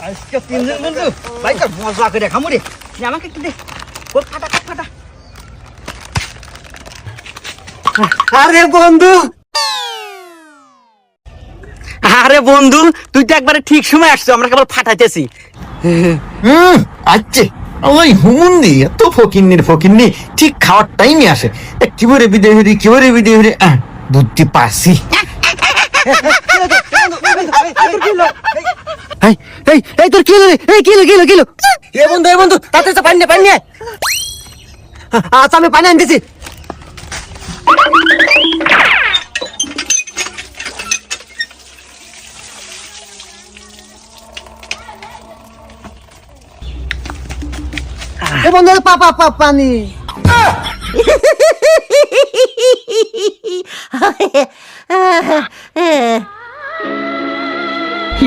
আজকে তিনজন বন্ধু ভাইটা মজা করে খামু রে। আমাকে একটু দে, ওর ফাটা ফাটা। আরে বন্ধু, আরে বন্ধু, তুই তো একবারে ঠিক সময় আসছো, আমরা কেবল ফাটাইতেছি। আচ্ছা, ওই হুমুন্দি এত ফকিন্নি ঠিক খাওয়ার টাইমে আসে। কিভাবে বিদায় হরি, কিভাবে বিদায় হরি, বুদ্ধি পাচ্ছি। এই তোর কি হলো রে? এই কি হলো? এ বন্ধু তাতে পানি নে। আচ্ছা আমি পানি আনতেছি। এ বন্ধু পানি। কি